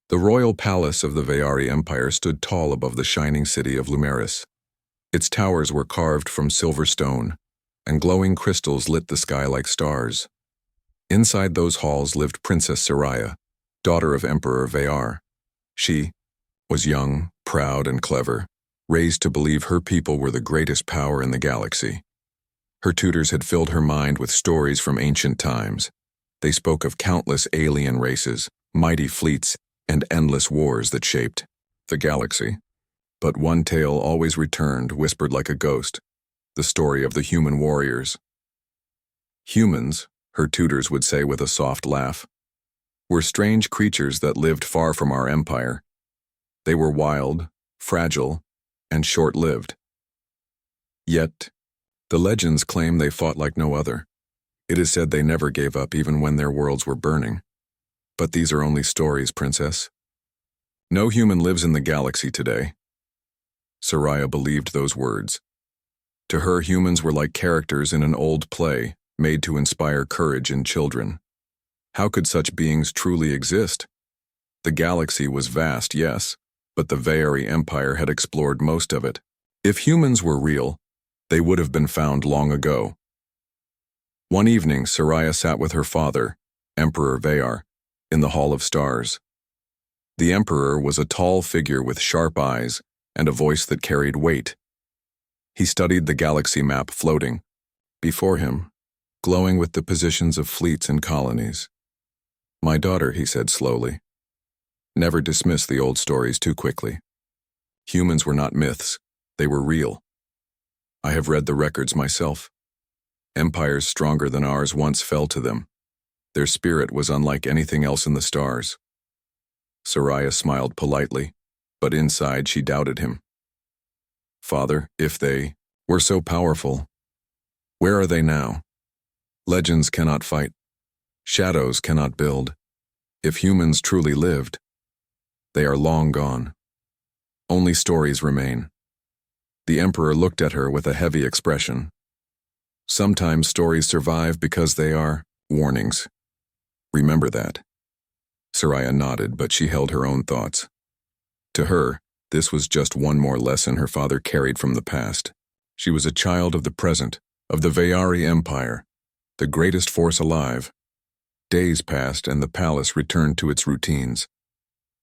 The royal palace of the Veyari Empire stood tall above the shining city of Lumeris. Its towers were carved from silver stone, and glowing crystals lit the sky like stars. Inside those halls lived Princess Soraya, daughter of Emperor Veyar. She was young, proud, and clever, raised to believe her people were the greatest power in the galaxy. Her tutors had filled her mind with stories from ancient times. They spoke of countless alien races, mighty fleets, and endless wars that shaped the galaxy. But one tale always returned, whispered like a ghost, the story of the human warriors. Humans, her tutors would say with a soft laugh, were strange creatures that lived far from our empire. They were wild, fragile, and short-lived. Yet, the legends claim they fought like no other. It is said they never gave up even when their worlds were burning. But these are only stories, Princess. No human lives in the galaxy today. Soraya believed those words. To her, humans were like characters in an old play, made to inspire courage in children. How could such beings truly exist? The galaxy was vast, yes, but the Veyari Empire had explored most of it. If humans were real, they would have been found long ago. One evening, Soraya sat with her father, Emperor Veyar, in the Hall of Stars. The Emperor was a tall figure with sharp eyes and a voice that carried weight. He studied the galaxy map floating before him, glowing with the positions of fleets and colonies. "My daughter," he said slowly, "never dismiss the old stories too quickly. Humans were not myths, they were real. I have read the records myself. Empires stronger than ours once fell to them. Their spirit was unlike anything else in the stars." Soraya smiled politely, but inside she doubted him. "Father, if they were so powerful, where are they now? Legends cannot fight. Shadows cannot build. If humans truly lived, they are long gone. Only stories remain." The Emperor looked at her with a heavy expression. "Sometimes stories survive because they are warnings. Remember that." Soraya nodded, but she held her own thoughts. To her, this was just one more lesson her father carried from the past. She was a child of the present, of the Veyari Empire, the greatest force alive. Days passed and the palace returned to its routines.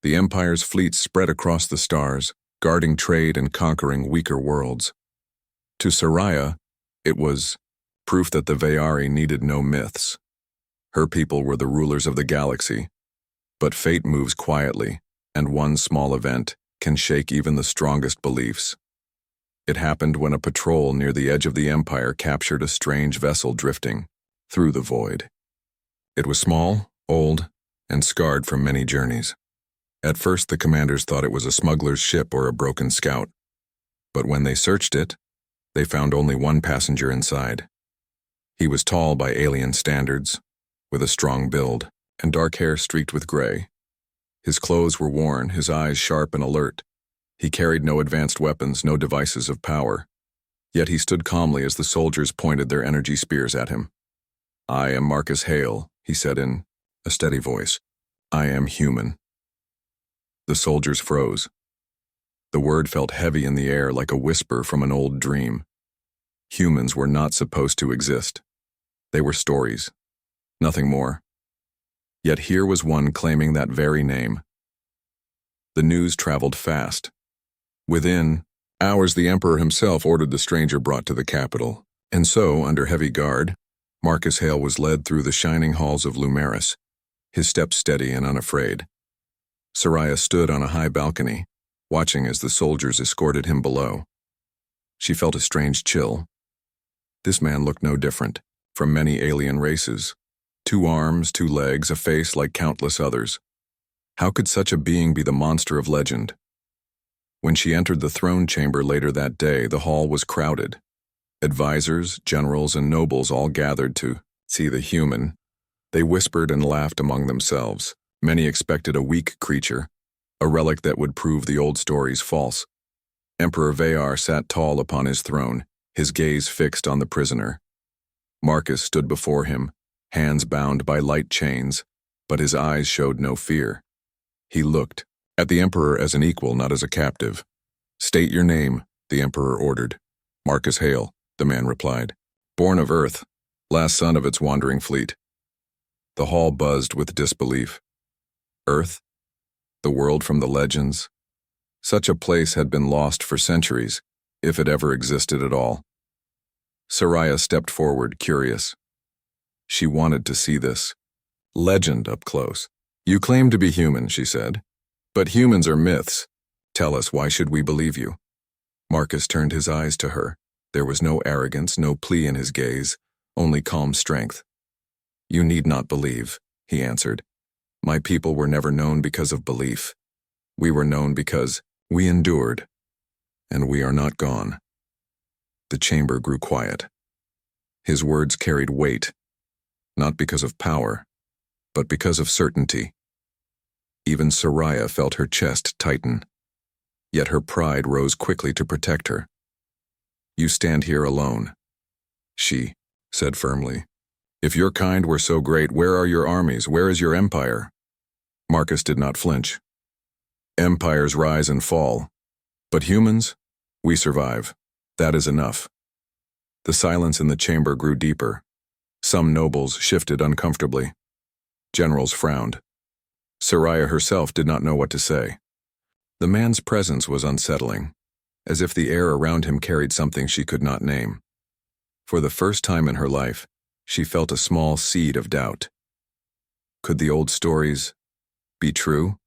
The Empire's fleets spread across the stars, guarding trade and conquering weaker worlds. To Soraya, it was proof that the Veyari needed no myths. Her people were the rulers of the galaxy. But fate moves quietly, and one small event can shake even the strongest beliefs. It happened when a patrol near the edge of the Empire captured a strange vessel drifting through the void. It was small, old, and scarred from many journeys. At first, the commanders thought it was a smuggler's ship or a broken scout. But when they searched it, they found only one passenger inside. He was tall by alien standards, with a strong build, and dark hair streaked with gray. His clothes were worn, his eyes sharp and alert. He carried no advanced weapons, no devices of power. Yet he stood calmly as the soldiers pointed their energy spears at him. "I am Marcus Hale," he said in a steady voice. "I am human." The soldiers froze. The word felt heavy in the air like a whisper from an old dream. Humans were not supposed to exist. They were stories, nothing more. Yet here was one claiming that very name. The news traveled fast. Within hours, the Emperor himself ordered the stranger brought to the capital. And so, under heavy guard, Marcus Hale was led through the shining halls of Lumeris, his steps steady and unafraid. Soraya stood on a high balcony, watching as the soldiers escorted him below. She felt a strange chill. This man looked no different from many alien races. 2 arms, 2 legs, a face like countless others. How could such a being be the monster of legend? When she entered the throne chamber later that day, the hall was crowded. Advisors, generals, and nobles all gathered to see the human. They whispered and laughed among themselves. Many expected a weak creature, a relic that would prove the old stories false. Emperor Veyar sat tall upon his throne, his gaze fixed on the prisoner. Marcus stood before him, hands bound by light chains, but his eyes showed no fear. He looked at the Emperor as an equal, not as a captive. "State your name," the Emperor ordered. "Marcus Hale," the man replied. "Born of Earth, last son of its wandering fleet." The hall buzzed with disbelief. Earth? The world from the legends? Such a place had been lost for centuries, if it ever existed at all. Soraya stepped forward, curious. She wanted to see this legend up close. "You claim to be human," she said. "But humans are myths. Tell us, why should we believe you?" Marcus turned his eyes to her. There was no arrogance, no plea in his gaze, only calm strength. "You need not believe," he answered. "My people were never known because of belief. We were known because we endured, and we are not gone." The chamber grew quiet. His words carried weight, not because of power, but because of certainty. Even Soraya felt her chest tighten, yet her pride rose quickly to protect her. "You stand here alone," she said firmly. "If your kind were so great, where are your armies? Where is your empire?" Marcus did not flinch. "Empires rise and fall, but humans, we survive. That is enough." The silence in the chamber grew deeper. Some nobles shifted uncomfortably. Generals frowned. Soraya herself did not know what to say. The man's presence was unsettling, as if the air around him carried something she could not name. For the first time in her life, she felt a small seed of doubt. Could the old stories be true?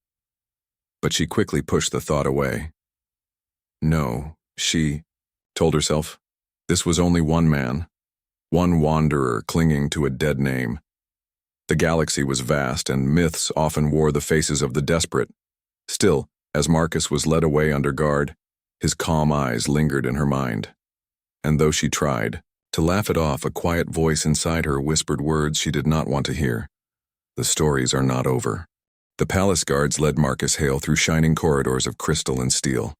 But she quickly pushed the thought away. No, she told herself. This was only one man, one wanderer clinging to a dead name. The galaxy was vast, and myths often wore the faces of the desperate. Still, as Marcus was led away under guard, his calm eyes lingered in her mind. And though she tried to laugh it off, a quiet voice inside her whispered words she did not want to hear. The stories are not over. The palace guards led Marcus Hale through shining corridors of crystal and steel.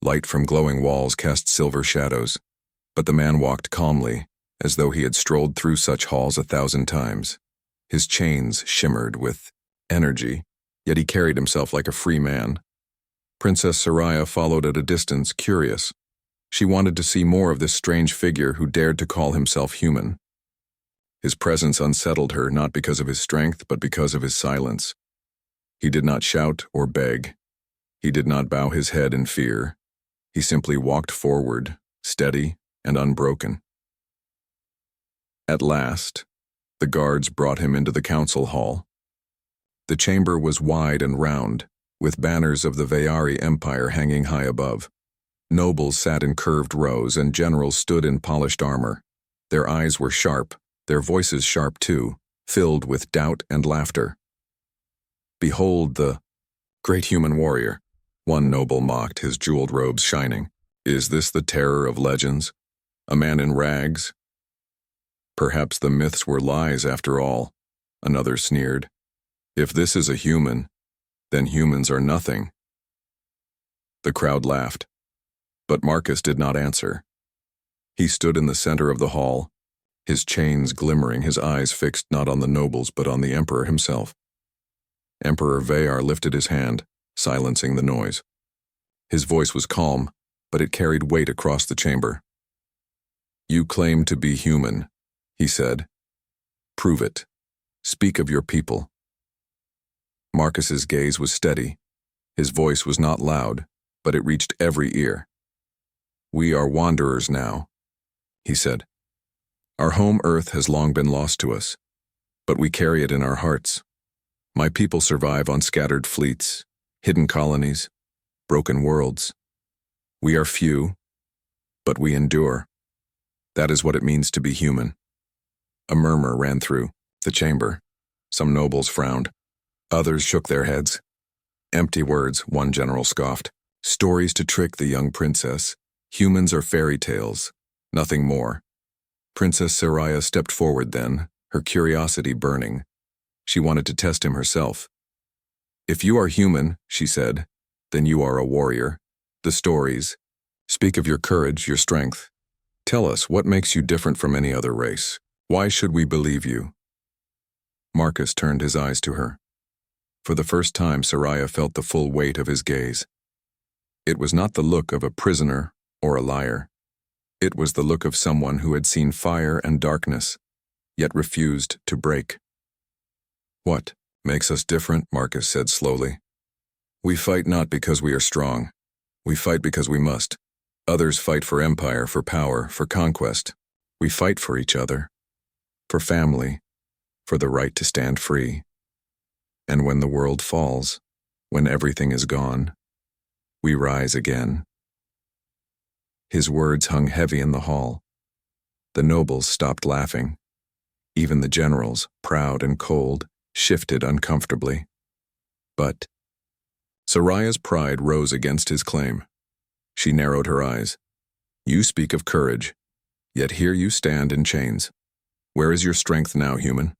Light from glowing walls cast silver shadows, but the man walked calmly, as though he had strolled through such halls 1,000 times. His chains shimmered with energy, yet he carried himself like a free man. Princess Soraya followed at a distance, curious. She wanted to see more of this strange figure who dared to call himself human. His presence unsettled her, not because of his strength, but because of his silence. He did not shout or beg. He did not bow his head in fear. He simply walked forward, steady and unbroken. At last, the guards brought him into the council hall. The chamber was wide and round, with banners of the Veyari Empire hanging high above. Nobles sat in curved rows, and generals stood in polished armor. Their eyes were sharp, their voices sharp too, filled with doubt and laughter. "Behold the great human warrior," one noble mocked, his jeweled robes shining. "Is this the terror of legends? A man in rags?" "Perhaps the myths were lies after all," another sneered. "If this is a human, then humans are nothing." The crowd laughed, but Marcus did not answer. He stood in the center of the hall, his chains glimmering, his eyes fixed not on the nobles but on the Emperor himself. Emperor Veyar lifted his hand, silencing the noise. His voice was calm, but it carried weight across the chamber. "You claim to be human," he said. "Prove it. Speak of your people." Marcus's gaze was steady. His voice was not loud, but it reached every ear. "We are wanderers now," he said. "Our home Earth has long been lost to us, but we carry it in our hearts. My people survive on scattered fleets, hidden colonies, broken worlds. We are few, but we endure. That is what it means to be human." A murmur ran through the chamber. Some nobles frowned. Others shook their heads. "Empty words," one general scoffed. "Stories to trick the young princess. Humans are fairy tales, nothing more." Princess Soraya stepped forward then, her curiosity burning. She wanted to test him herself. "If you are human," she said, "then you are a warrior. The stories speak of your courage, your strength. Tell us, what makes you different from any other race? Why should we believe you?" Marcus turned his eyes to her. For the first time, Soraya felt the full weight of his gaze. It was not the look of a prisoner or a liar. It was the look of someone who had seen fire and darkness, yet refused to break. "What makes us different?" Marcus said slowly. "We fight not because we are strong. We fight because we must. Others fight for empire, for power, for conquest. We fight for each other, for family, for the right to stand free. And when the world falls, when everything is gone, we rise again." His words hung heavy in the hall. The nobles stopped laughing. Even the generals, proud and cold, shifted uncomfortably. But Soraya's pride rose against his claim. She narrowed her eyes. "You speak of courage, yet here you stand in chains. Where is your strength now, human?"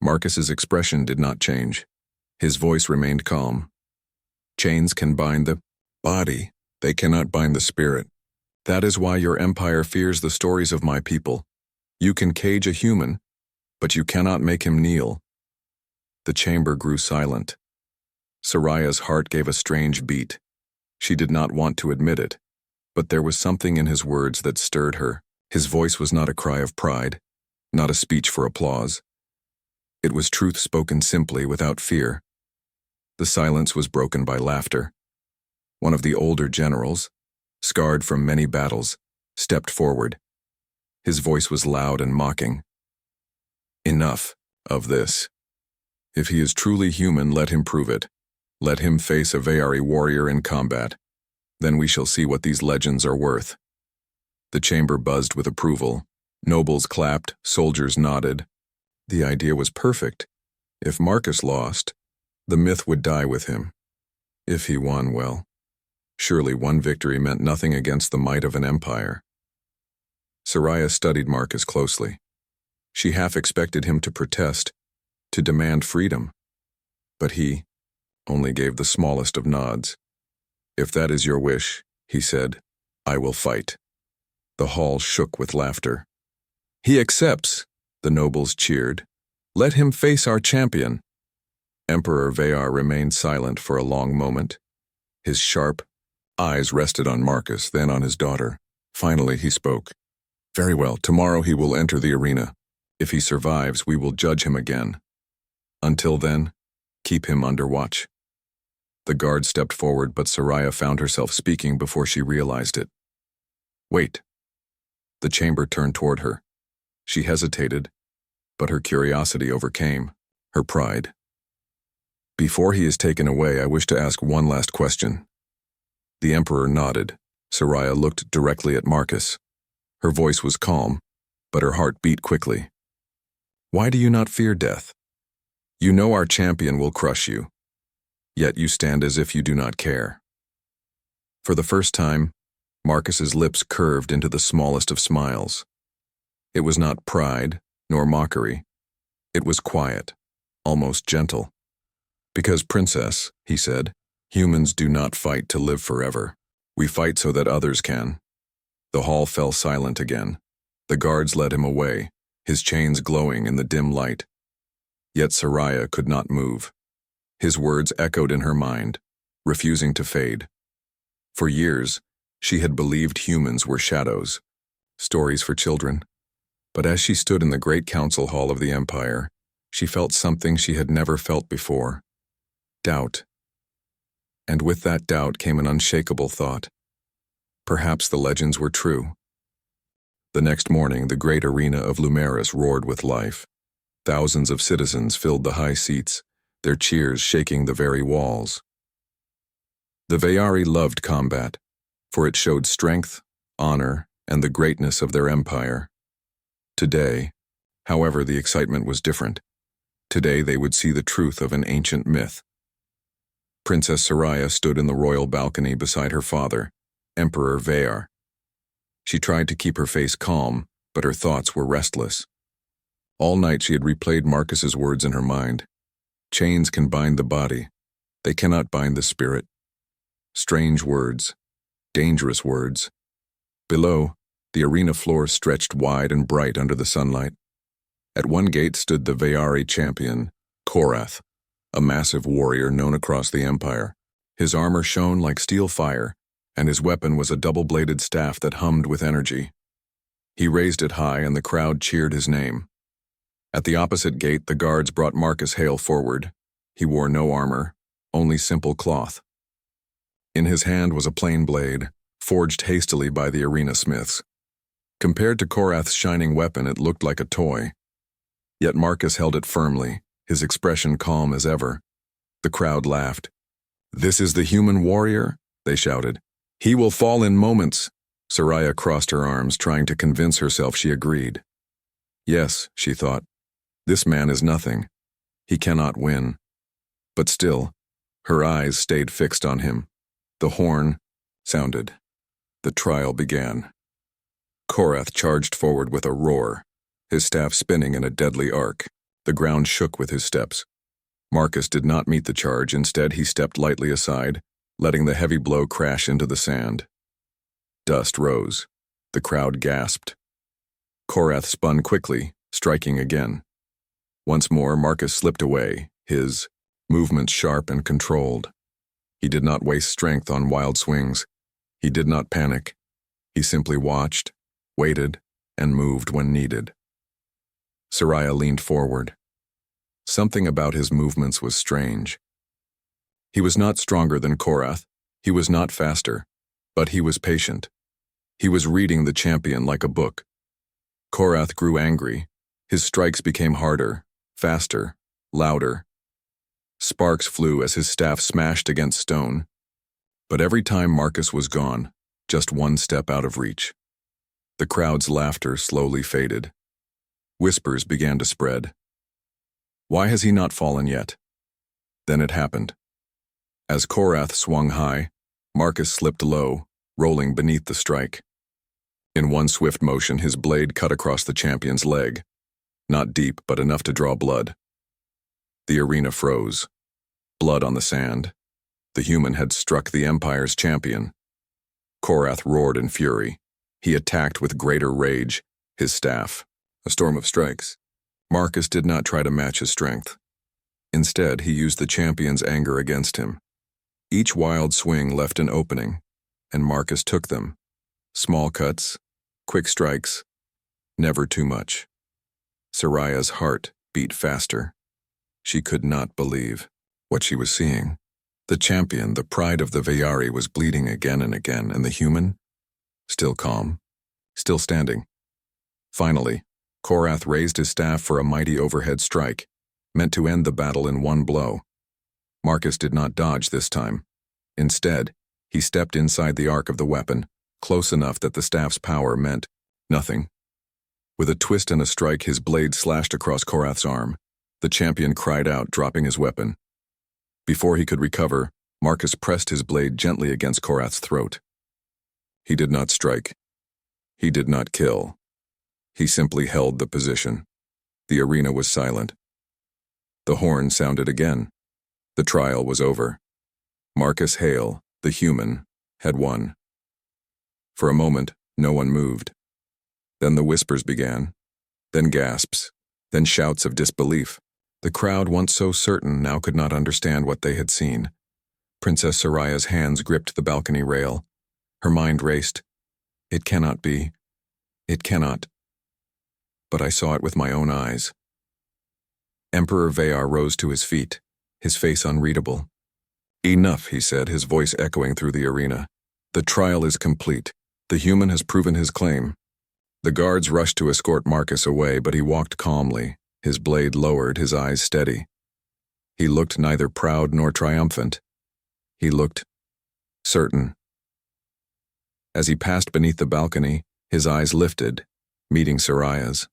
Marcus's expression did not change. His voice remained calm. "Chains can bind the body, they cannot bind the spirit. That is why your empire fears the stories of my people. You can cage a human, but you cannot make him kneel." The chamber grew silent. Soraya's heart gave a strange beat. She did not want to admit it, but there was something in his words that stirred her. His voice was not a cry of pride, not a speech for applause. It was truth spoken simply, without fear. The silence was broken by laughter. One of the older generals, scarred from many battles, stepped forward. His voice was loud and mocking. "Enough of this. If he is truly human, let him prove it. Let him face a Veyari warrior in combat. Then we shall see what these legends are worth." The chamber buzzed with approval. Nobles clapped, soldiers nodded. The idea was perfect. If Marcus lost, the myth would die with him. If he won, well, surely one victory meant nothing against the might of an empire. Soraya studied Marcus closely. She half expected him to protest, to demand freedom. But he only gave the smallest of nods. "If that is your wish," he said, "I will fight." The hall shook with laughter. "He accepts," the nobles cheered. "Let him face our champion." Emperor Veyar remained silent for a long moment. His sharp eyes rested on Marcus, then on his daughter. Finally he spoke. "Very well, tomorrow he will enter the arena. If he survives, we will judge him again. Until then, keep him under watch." The guard stepped forward, but Soraya found herself speaking before she realized it. "Wait." The chamber turned toward her. She hesitated, but her curiosity overcame her pride. "Before he is taken away, I wish to ask one last question." The emperor nodded. Soraya looked directly at Marcus. Her voice was calm, but her heart beat quickly. "Why do you not fear death? You know our champion will crush you, yet you stand as if you do not care." For the first time, Marcus's lips curved into the smallest of smiles. It was not pride, nor mockery. It was quiet, almost gentle. "Because, princess," he said, "humans do not fight to live forever. We fight so that others can." The hall fell silent again. The guards led him away, his chains glowing in the dim light. Yet Soraya could not move. His words echoed in her mind, refusing to fade. For years, she had believed humans were shadows, stories for children. But as she stood in the great council hall of the empire, she felt something she had never felt before: doubt. And with that doubt came an unshakable thought. Perhaps the legends were true. The next morning, the great arena of Lumeris roared with life. Thousands of citizens filled the high seats, their cheers shaking the very walls. The Veyari loved combat, for it showed strength, honor, and the greatness of their empire. Today, however, the excitement was different. Today they would see the truth of an ancient myth. Princess Soraya stood in the royal balcony beside her father, Emperor Veyar. She tried to keep her face calm, but her thoughts were restless. All night she had replayed Marcus's words in her mind. Chains can bind the body. They cannot bind the spirit. Strange words. Dangerous words. Below, the arena floor stretched wide and bright under the sunlight. At one gate stood the Veyari champion, Korath, a massive warrior known across the empire. His armor shone like steel fire, and his weapon was a double-bladed staff that hummed with energy. He raised it high, and the crowd cheered his name. At the opposite gate, the guards brought Marcus Hale forward. He wore no armor, only simple cloth. In his hand was a plain blade, forged hastily by the arena smiths. Compared to Korath's shining weapon, it looked like a toy. Yet Marcus held it firmly, his expression calm as ever. The crowd laughed. "This is the human warrior?" they shouted. "He will fall in moments." Soraya crossed her arms, trying to convince herself she agreed. Yes, she thought, this man is nothing. He cannot win. But still, her eyes stayed fixed on him. The horn sounded. The trial began. Korath charged forward with a roar, his staff spinning in a deadly arc. The ground shook with his steps. Marcus did not meet the charge. Instead, he stepped lightly aside, letting the heavy blow crash into the sand. Dust rose. The crowd gasped. Korath spun quickly, striking again. Once more, Marcus slipped away, his movements sharp and controlled. He did not waste strength on wild swings. He did not panic. He simply watched, waited, and moved when needed. Soraya leaned forward. Something about his movements was strange. He was not stronger than Korath. He was not faster, but he was patient. He was reading the champion like a book. Korath grew angry. His strikes became harder, faster, louder. Sparks flew as his staff smashed against stone. But every time Marcus was gone, just one step out of reach. The crowd's laughter slowly faded. Whispers began to spread. Why has he not fallen yet? Then it happened. As Korath swung high, Marcus slipped low, rolling beneath the strike. In one swift motion, his blade cut across the champion's leg. Not deep, but enough to draw blood. The arena froze. Blood on the sand. The human had struck the Empire's champion. Korath roared in fury. He attacked with greater rage, his staff. A storm of strikes. Marcus did not try to match his strength. Instead, he used the champion's anger against him. Each wild swing left an opening, and Marcus took them. Small cuts, quick strikes, never too much. Soraya's heart beat faster. She could not believe what she was seeing. The champion, the pride of the Veyari, was bleeding again and again, and the human, still calm, still standing. Finally, Korath raised his staff for a mighty overhead strike, meant to end the battle in one blow. Marcus did not dodge this time. Instead, he stepped inside the arc of the weapon, close enough that the staff's power meant nothing. With a twist and a strike, his blade slashed across Korath's arm. The champion cried out, dropping his weapon. Before he could recover, Marcus pressed his blade gently against Korath's throat. He did not strike. He did not kill. He simply held the position. The arena was silent. The horn sounded again. The trial was over. Marcus Hale, the human, had won. For a moment, no one moved. Then the whispers began, then gasps, then shouts of disbelief. The crowd, once so certain, now could not understand what they had seen. Princess Soraya's hands gripped the balcony rail. Her mind raced. It cannot be. It cannot. But I saw it with my own eyes. Emperor Veyar rose to his feet, his face unreadable. Enough, he said, his voice echoing through the arena. The trial is complete. The human has proven his claim. The guards rushed to escort Marcus away, but he walked calmly, his blade lowered, his eyes steady. He looked neither proud nor triumphant. He looked certain. As he passed beneath the balcony, his eyes lifted, meeting Soraya's.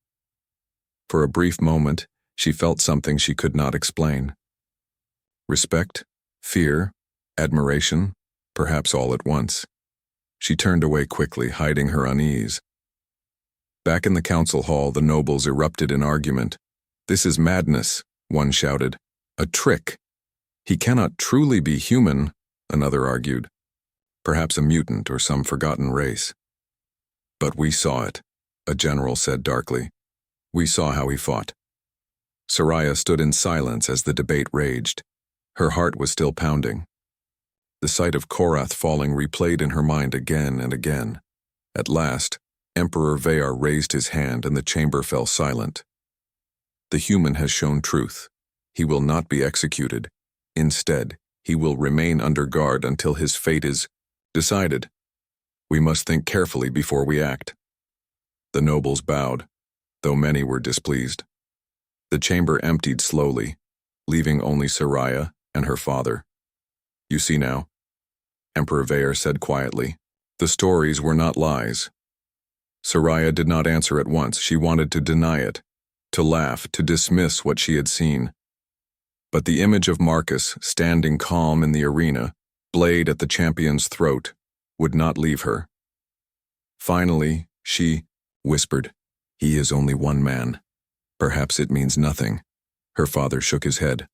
For a brief moment, she felt something she could not explain. Respect, fear, admiration, perhaps all at once. She turned away quickly, hiding her unease. Back in the council hall, the nobles erupted in argument. "This is madness," one shouted. "A trick. He cannot truly be human," another argued. "Perhaps a mutant or some forgotten race." "But we saw it," a general said darkly. "We saw how he fought." Soraya stood in silence as the debate raged. Her heart was still pounding. The sight of Korath falling replayed in her mind again and again. At last, Emperor Veyar raised his hand and the chamber fell silent. The human has shown truth. He will not be executed. Instead, he will remain under guard until his fate is decided. We must think carefully before we act. The nobles bowed, though many were displeased. The chamber emptied slowly, leaving only Soraya and her father. You see now, Emperor Veyar said quietly, the stories were not lies. Soraya did not answer at once. She wanted to deny it, to laugh, to dismiss what she had seen. But the image of Marcus standing calm in the arena, blade at the champion's throat, would not leave her. Finally, she whispered, "He is only one man. Perhaps it means nothing." Her father shook his head.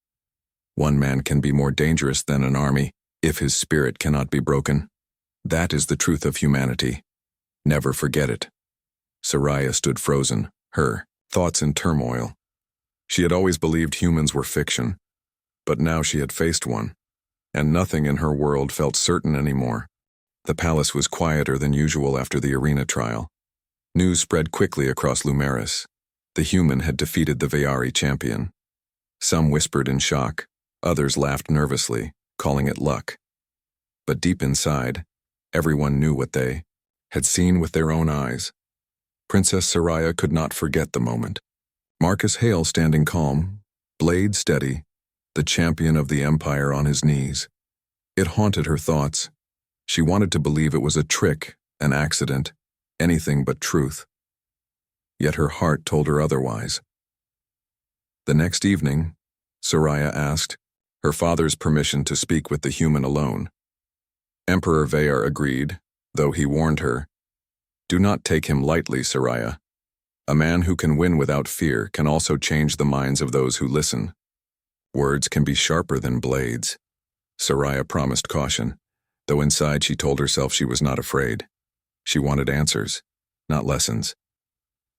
One man can be more dangerous than an army if his spirit cannot be broken. That is the truth of humanity. Never forget it. Soraya stood frozen, her thoughts in turmoil. She had always believed humans were fiction, but now she had faced one, and nothing in her world felt certain anymore. The palace was quieter than usual after the arena trial. News spread quickly across Lumeris. The human had defeated the Veyari champion. Some whispered in shock, others laughed nervously, calling it luck. But deep inside, everyone knew what they had seen with their own eyes. Princess Soraya could not forget the moment. Marcus Hale standing calm, blade steady, the champion of the empire on his knees. It haunted her thoughts. She wanted to believe it was a trick, an accident, anything but truth. Yet her heart told her otherwise. The next evening, Soraya asked her father's permission to speak with the human alone. Emperor Veyar agreed, though he warned her, "Do not take him lightly, Soraya. A man who can win without fear can also change the minds of those who listen. Words can be sharper than blades." Soraya promised caution, though inside she told herself she was not afraid. She wanted answers, not lessons.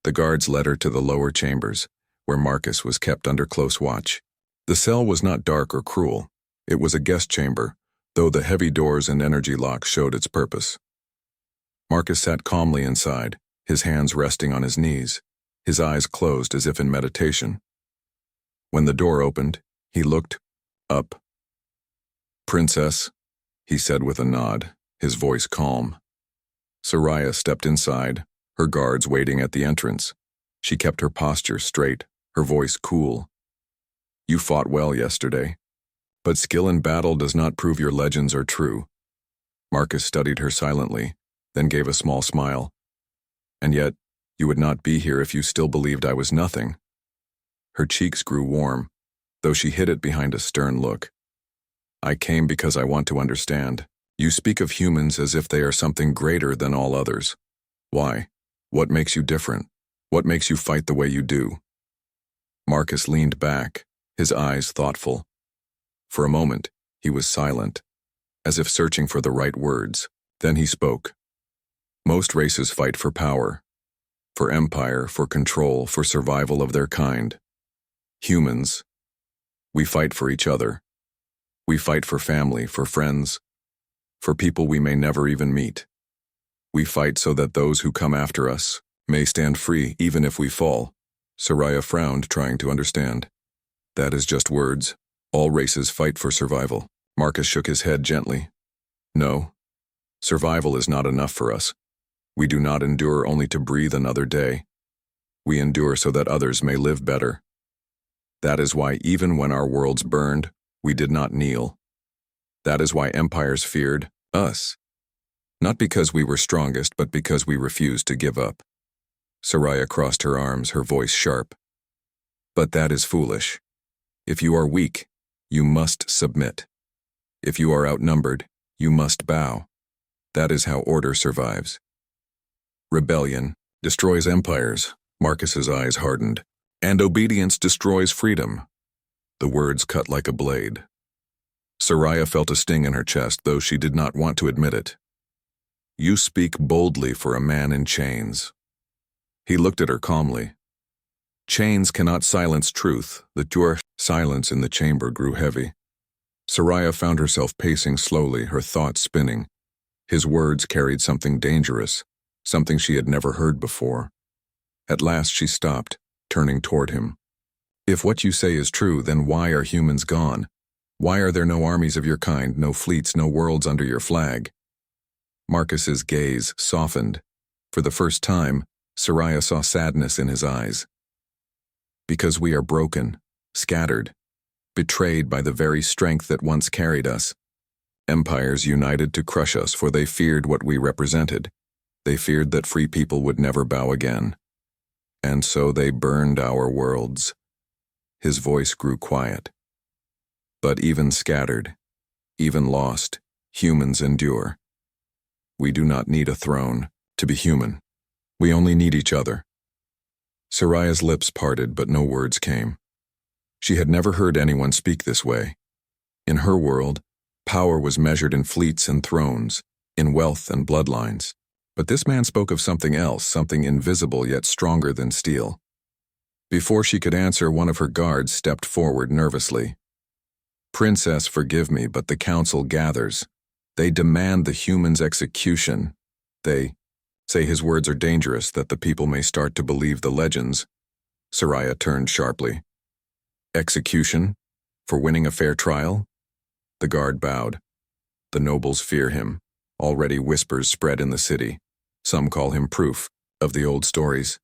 The guards led her to the lower chambers, where Marcus was kept under close watch. The cell was not dark or cruel. It was a guest chamber, though the heavy doors and energy locks showed its purpose. Marcus sat calmly inside, his hands resting on his knees, his eyes closed as if in meditation. When the door opened, he looked up. "Princess," he said with a nod, his voice calm. Soraya stepped inside, her guards waiting at the entrance. She kept her posture straight, her voice cool. "You fought well yesterday, but skill in battle does not prove your legends are true." Marcus studied her silently, then gave a small smile. "And yet, you would not be here if you still believed I was nothing." Her cheeks grew warm, though she hid it behind a stern look. "I came because I want to understand. You speak of humans as if they are something greater than all others. Why? What makes you different? What makes you fight the way you do?" Marcus leaned back, his eyes thoughtful. For a moment, he was silent, as if searching for the right words. Then he spoke. "Most races fight for power, for empire, for control, for survival of their kind. Humans, we fight for each other. We fight for family, for friends, for people we may never even meet. We fight so that those who come after us may stand free even if we fall." Soraya frowned, trying to understand. "That is just words. All races fight for survival." Marcus shook his head gently. "No, survival is not enough for us. We do not endure only to breathe another day. We endure so that others may live better. That is why even when our worlds burned, we did not kneel. That is why empires feared us. Not because we were strongest, but because we refused to give up." Soraya crossed her arms, her voice sharp. "But that is foolish. If you are weak, you must submit. If you are outnumbered, you must bow. That is how order survives. Rebellion destroys empires." Marcus's eyes hardened. "And obedience destroys freedom." The words cut like a blade. Soraya felt a sting in her chest, though she did not want to admit it. "You speak boldly for a man in chains." He looked at her calmly. "Chains cannot silence truth." The silence in the chamber grew heavy. Soraya found herself pacing slowly, her thoughts spinning. His words carried something dangerous, something she had never heard before. At last she stopped, turning toward him. If what you say is true, then why are humans gone? Why are there no armies of your kind, no fleets, no worlds under your flag? Marcus's gaze softened. For the first time, Soraya saw sadness in his eyes. Because we are broken, scattered, betrayed by the very strength that once carried us. Empires united to crush us, for they feared what we represented. They feared that free people would never bow again. And so they burned our worlds. His voice grew quiet. But even scattered, even lost, humans endure. We do not need a throne to be human. We only need each other. Soraya's lips parted, but no words came. She had never heard anyone speak this way. In her world, power was measured in fleets and thrones, in wealth and bloodlines. But this man spoke of something else, something invisible yet stronger than steel. Before she could answer, one of her guards stepped forward nervously. "Princess, forgive me, but the council gathers. They demand the human's execution. They say his words are dangerous, that the people may start to believe the legends." Soraya turned sharply. "Execution? For winning a fair trial?" The guard bowed. "The nobles fear him. Already whispers spread in the city. Some call him proof of the old stories.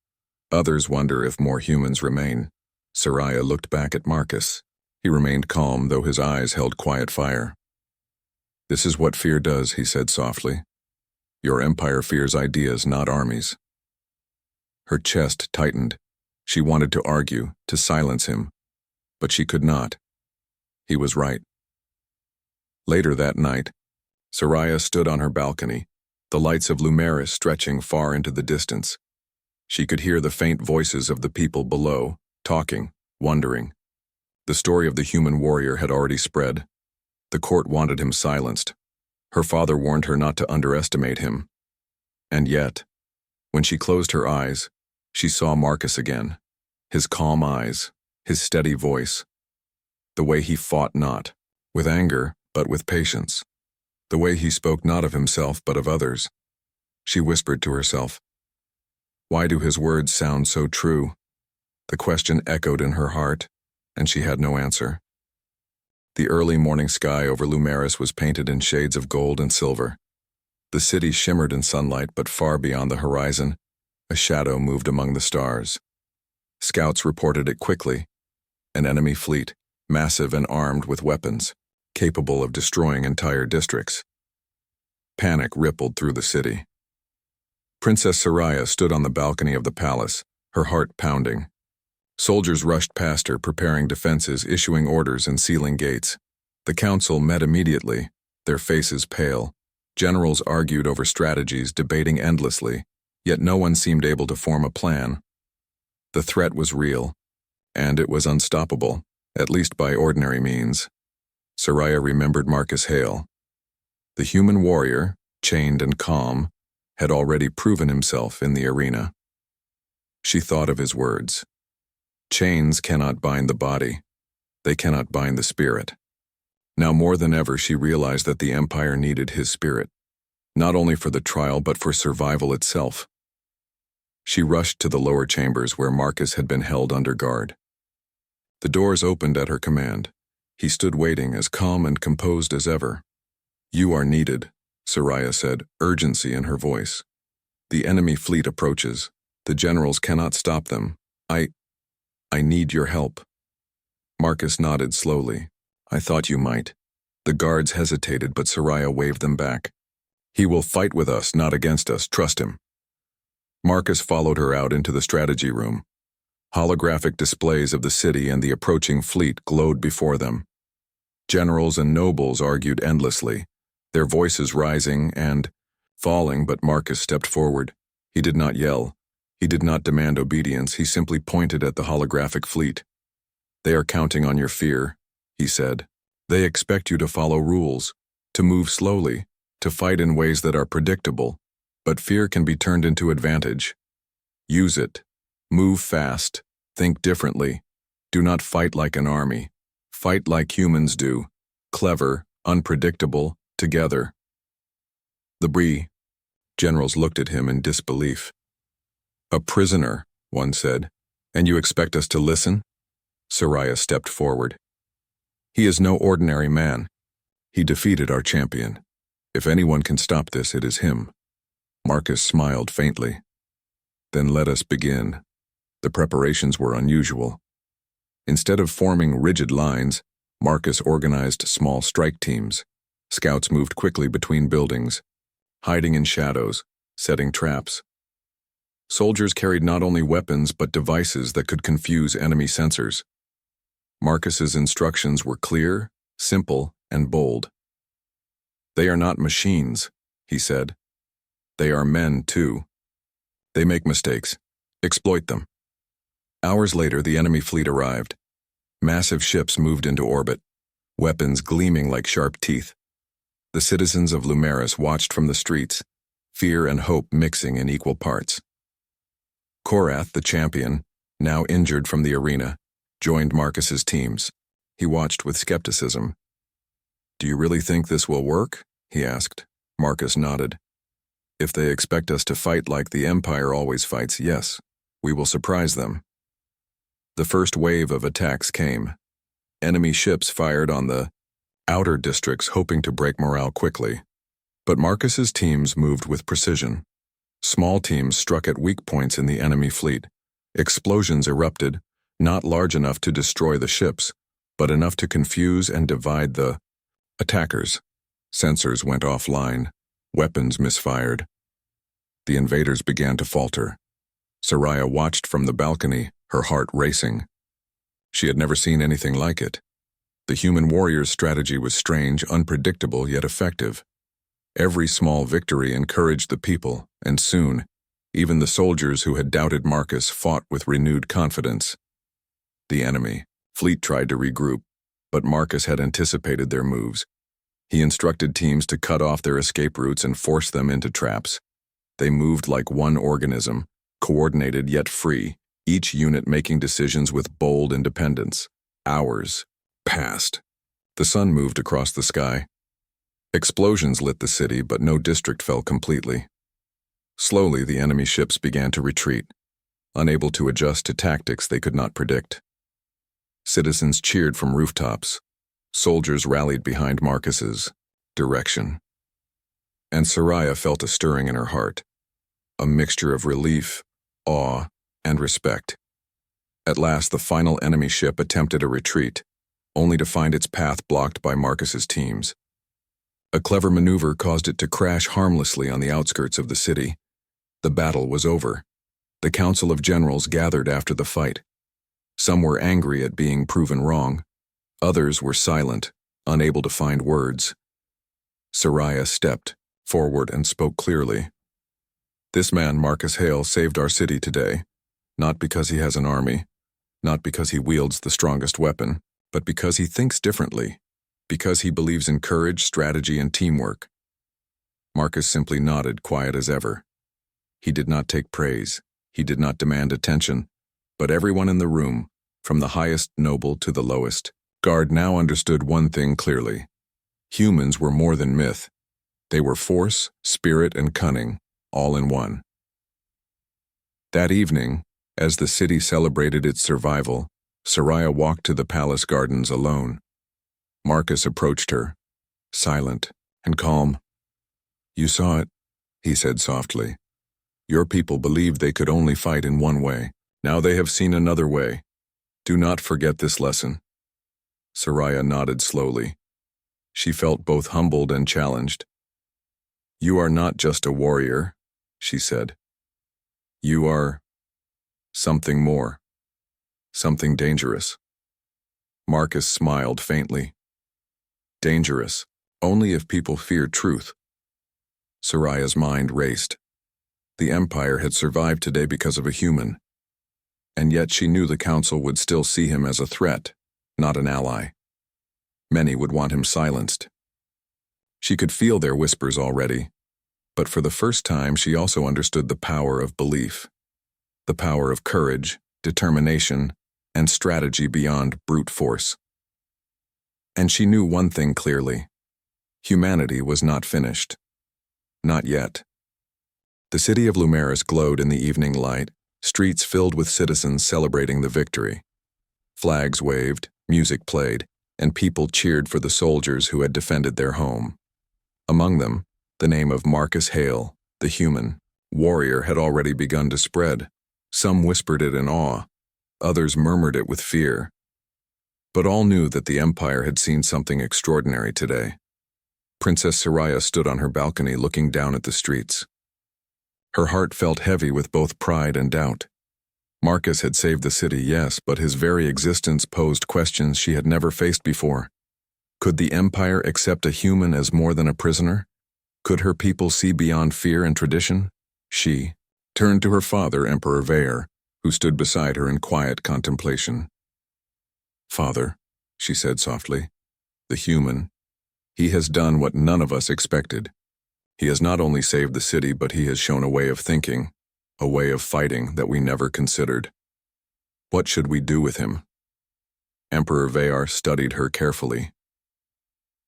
Others wonder if more humans remain." Soraya looked back at Marcus. He remained calm, though his eyes held quiet fire. "This is what fear does," he said softly. "Your empire fears ideas, not armies." Her chest tightened. She wanted to argue, to silence him, but she could not. He was right. Later that night, Soraya stood on her balcony, the lights of Lumeris stretching far into the distance. She could hear the faint voices of the people below, talking, wondering. The story of the human warrior had already spread. The court wanted him silenced. Her father warned her not to underestimate him. And yet, when she closed her eyes, she saw Marcus again. His calm eyes, his steady voice. The way he fought not with anger, but with patience. The way he spoke not of himself, but of others. She whispered to herself, "Why do his words sound so true?" The question echoed in her heart, and she had no answer. The early morning sky over Lumeris was painted in shades of gold and silver. The city shimmered in sunlight, but far beyond the horizon, a shadow moved among the stars. Scouts reported it quickly. An enemy fleet, massive and armed with weapons, capable of destroying entire districts. Panic rippled through the city. Princess Soraya stood on the balcony of the palace, her heart pounding. Soldiers rushed past her, preparing defenses, issuing orders, and sealing gates. The council met immediately, their faces pale. Generals argued over strategies, debating endlessly, yet no one seemed able to form a plan. The threat was real, and it was unstoppable, at least by ordinary means. Soraya remembered Marcus Hale. The human warrior, chained and calm, had already proven himself in the arena. She thought of his words. Chains cannot bind the body. They cannot bind the spirit. Now more than ever, she realized that the empire needed his spirit, not only for the trial but for survival itself. She rushed to the lower chambers where Marcus had been held under guard. The doors opened at her command. He stood waiting, as calm and composed as ever. "You are needed," Soraya said, urgency in her voice. "The enemy fleet approaches. The generals cannot stop them. I need your help." Marcus nodded slowly. "I thought you might." The guards hesitated, but Soraya waved them back. "He will fight with us, not against us. Trust him." Marcus followed her out into the strategy room. Holographic displays of the city and the approaching fleet glowed before them. Generals and nobles argued endlessly, their voices rising and falling, but Marcus stepped forward. He did not yell. He did not demand obedience. He simply pointed at the holographic fleet. "They are counting on your fear," he said. "They expect you to follow rules, to move slowly, to fight in ways that are predictable, but fear can be turned into advantage. Use it. Move fast. Think differently. Do not fight like an army. Fight like humans do. clever, unpredictable, together. The Bree generals looked at him in disbelief. A prisoner, one said, and you expect us to listen? Soraya stepped forward. He is no ordinary man. He defeated our champion. If anyone can stop this, it is him. Marcus smiled faintly. Then let us begin. The preparations were unusual. Instead of forming rigid lines, Marcus organized small strike teams. Scouts moved quickly between buildings, hiding in shadows, setting traps. Soldiers carried not only weapons but devices that could confuse enemy sensors. Marcus's instructions were clear, simple, and bold. They are not machines, he said. They are men, too. They make mistakes. Exploit them. Hours later, the enemy fleet arrived. Massive ships moved into orbit, weapons gleaming like sharp teeth. The citizens of Lumeris watched from the streets, fear and hope mixing in equal parts. Korath, the champion, now injured from the arena, joined Marcus's teams. He watched with skepticism. Do you really think this will work? He asked. Marcus nodded. If they expect us to fight like the Empire always fights, yes, we will surprise them. The first wave of attacks came. Enemy ships fired on the outer districts, hoping to break morale quickly. But Marcus's teams moved with precision. Small teams struck at weak points in the enemy fleet. Explosions erupted, not large enough to destroy the ships, but enough to confuse and divide the attackers. Sensors went offline. Weapons misfired. The invaders began to falter. Soraya watched from the balcony, her heart racing. She had never seen anything like it. The human warrior's strategy was strange, unpredictable, yet effective. Every small victory encouraged the people, and soon, even the soldiers who had doubted Marcus fought with renewed confidence. The enemy fleet tried to regroup, but Marcus had anticipated their moves. He instructed teams to cut off their escape routes and force them into traps. They moved like one organism, coordinated yet free, each unit making decisions with bold independence. Hours passed. The sun moved across the sky. Explosions lit the city, but no district fell completely. Slowly, the enemy ships began to retreat, unable to adjust to tactics they could not predict. Citizens cheered from rooftops. Soldiers rallied behind Marcus's direction. And Soraya felt a stirring in her heart, a mixture of relief, awe, and respect. At last, the final enemy ship attempted a retreat, only to find its path blocked by Marcus's teams. A clever maneuver caused it to crash harmlessly on the outskirts of the city. The battle was over. The Council of Generals gathered after the fight. Some were angry at being proven wrong. Others were silent, unable to find words. Soraya stepped forward and spoke clearly. This man, Marcus Hale, saved our city today, not because he has an army, not because he wields the strongest weapon, but because he thinks differently, because he believes in courage, strategy, and teamwork. Marcus simply nodded, quiet as ever. He did not take praise. He did not demand attention. But everyone in the room, from the highest noble to the lowest guard, now understood one thing clearly. Humans were more than myth. They were force, spirit, and cunning, all in one. That evening, as the city celebrated its survival, Soraya walked to the palace gardens alone. Marcus approached her, silent and calm. You saw it, he said softly. Your people believed they could only fight in one way. Now they have seen another way. Do not forget this lesson. Soraya nodded slowly. She felt both humbled and challenged. You are not just a warrior, she said. You are something more, something dangerous. Marcus smiled faintly. Dangerous, only if people fear truth. Soraya's mind raced. The Empire had survived today because of a human, and yet she knew the Council would still see him as a threat, not an ally. Many would want him silenced. She could feel their whispers already, but for the first time she also understood the power of belief, the power of courage, determination, and strategy beyond brute force. And she knew one thing clearly. Humanity was not finished. Not yet. The city of Lumeris glowed in the evening light, streets filled with citizens celebrating the victory. Flags waved, music played, and people cheered for the soldiers who had defended their home. Among them, the name of Marcus Hale, the human warrior, had already begun to spread. Some whispered it in awe, others murmured it with fear. But all knew that the Empire had seen something extraordinary today. Princess Soraya stood on her balcony looking down at the streets. Her heart felt heavy with both pride and doubt. Marcus had saved the city, yes, but his very existence posed questions she had never faced before. Could the Empire accept a human as more than a prisoner? Could her people see beyond fear and tradition? She turned to her father, Emperor Vaer, who stood beside her in quiet contemplation. "Father," she said softly, "the human, he has done what none of us expected. He has not only saved the city, but he has shown a way of thinking, a way of fighting that we never considered. What should we do with him?" Emperor Vaer studied her carefully.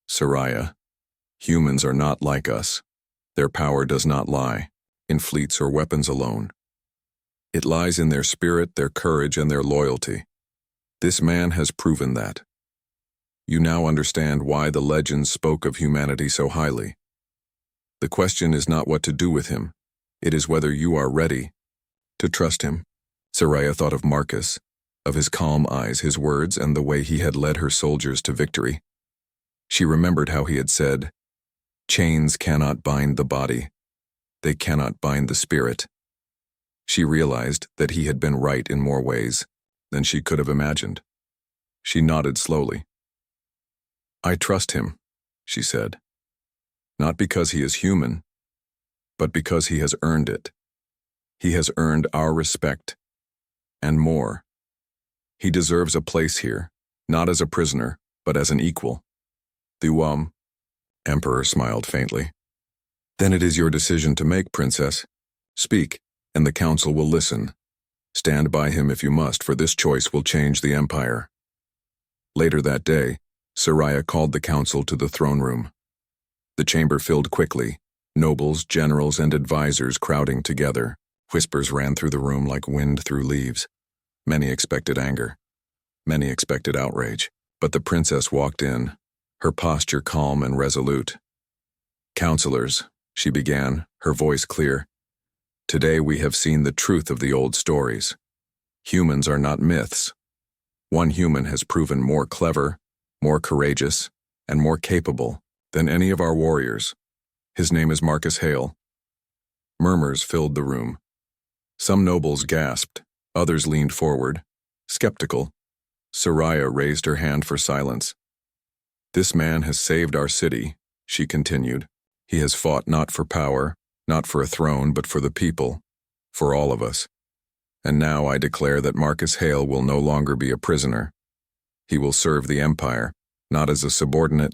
"Soraya, humans are not like us. Their power does not lie in fleets or weapons alone. It lies in their spirit, their courage, and their loyalty. This man has proven that. You now understand why the legends spoke of humanity so highly. The question is not what to do with him. It is whether you are ready to trust him." Soraya thought of Marcus, of his calm eyes, his words, and the way he had led her soldiers to victory. She remembered how he had said, "Chains cannot bind the body. They cannot bind the spirit." She realized that he had been right in more ways than she could have imagined. She nodded slowly. "I trust him," she said. "Not because he is human, but because he has earned it. He has earned our respect, and more. He deserves a place here, not as a prisoner, but as an equal." The Emperor smiled faintly. "Then it is your decision to make, Princess. Speak, and the council will listen. Stand by him if you must, for this choice will change the Empire." Later that day, Soraya called the council to the throne room. The chamber filled quickly, nobles, generals, and advisors crowding together. Whispers ran through the room like wind through leaves. Many expected anger. Many expected outrage. But the princess walked in, her posture calm and resolute. "Counselors," she began, her voice clear, "today we have seen the truth of the old stories. Humans are not myths. One human has proven more clever, more courageous, and more capable than any of our warriors. His name is Marcus Hale." Murmurs filled the room. Some nobles gasped, others leaned forward, skeptical. Soraya raised her hand for silence. "This man has saved our city," she continued. "He has fought not for power, not for a throne, but for the people, for all of us. And now I declare that Marcus Hale will no longer be a prisoner. He will serve the Empire, not as a subordinate,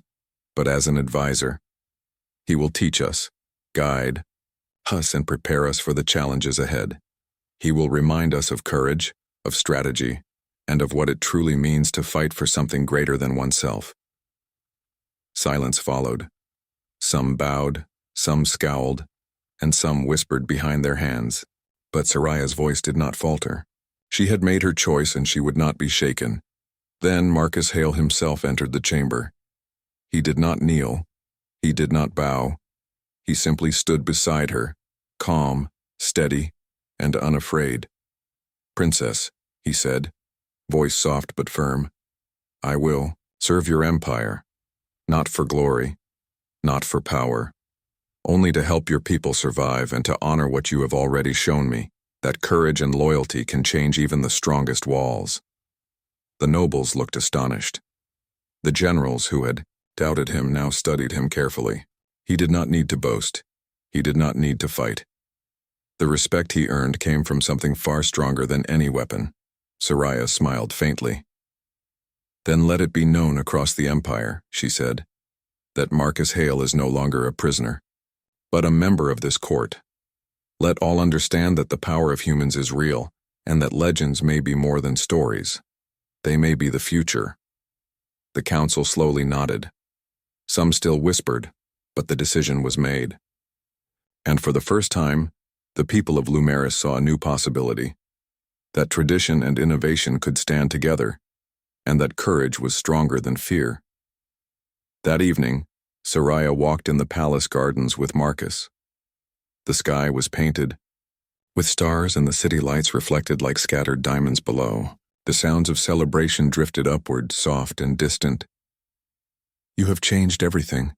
but as an advisor. He will teach us, guide us, and prepare us for the challenges ahead. He will remind us of courage, of strategy, and of what it truly means to fight for something greater than oneself." Silence followed. Some bowed, some scowled, and some whispered behind their hands. But Soraya's voice did not falter. She had made her choice and she would not be shaken. Then Marcus Hale himself entered the chamber. He did not kneel. He did not bow. He simply stood beside her, calm, steady, and unafraid. "Princess," he said, voice soft but firm, "I will serve your empire, not for glory, not for power, only to help your people survive and to honor what you have already shown me, that courage and loyalty can change even the strongest walls." The nobles looked astonished. The generals who had doubted him now studied him carefully. He did not need to boast. He did not need to fight. The respect he earned came from something far stronger than any weapon. Soraya smiled faintly. "Then let it be known across the Empire," she said, "that Marcus Hale is no longer a prisoner, but a member of this court. Let all understand that the power of humans is real, and that legends may be more than stories. They may be the future." The council slowly nodded. Some still whispered, but the decision was made. And for the first time, the people of Lumeris saw a new possibility. That tradition and innovation could stand together, and that courage was stronger than fear. That evening, Soraya walked in the palace gardens with Marcus. The sky was painted, with stars and the city lights reflected like scattered diamonds below. The sounds of celebration drifted upward, soft and distant. "You have changed everything,"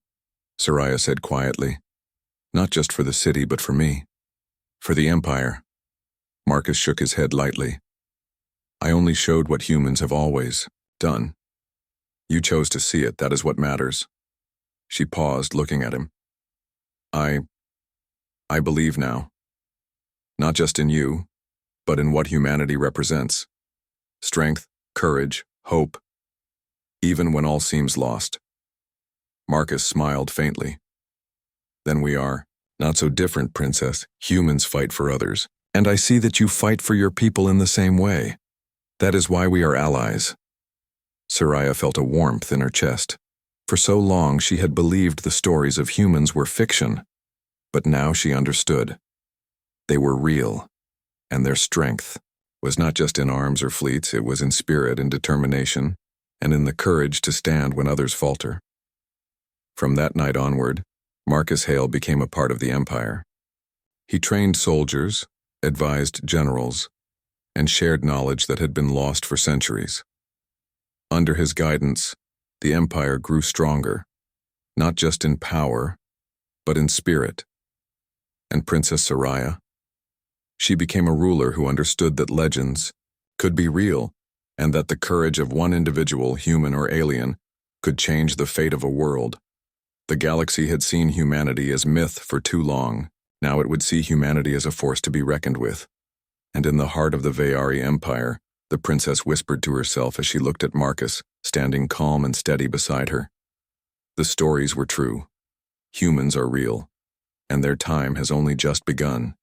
Soraya said quietly. "Not just for the city, but for me. For the Empire." Marcus shook his head lightly. "I only showed what humans have always done. You chose to see it, that is what matters." She paused, looking at him. I believe now. Not just in you, but in what humanity represents. Strength, courage, hope, even when all seems lost." Marcus smiled faintly. "Then we are not so different, Princess. Humans fight for others, and I see that you fight for your people in the same way. That is why we are allies." Soraya felt a warmth in her chest. For so long she had believed the stories of humans were fiction, but now she understood. They were real, and their strength was not just in arms or fleets, it was in spirit and determination, and in the courage to stand when others falter. From that night onward, Marcus Hale became a part of the Empire. He trained soldiers, advised generals, and shared knowledge that had been lost for centuries. Under his guidance, the Empire grew stronger, not just in power, but in spirit. And Princess Soraya? She became a ruler who understood that legends could be real, and that the courage of one individual, human or alien, could change the fate of a world. The galaxy had seen humanity as myth for too long. Now it would see humanity as a force to be reckoned with. And in the heart of the Veyari Empire, the princess whispered to herself as she looked at Marcus, standing calm and steady beside her. The stories were true. Humans are real, and their time has only just begun.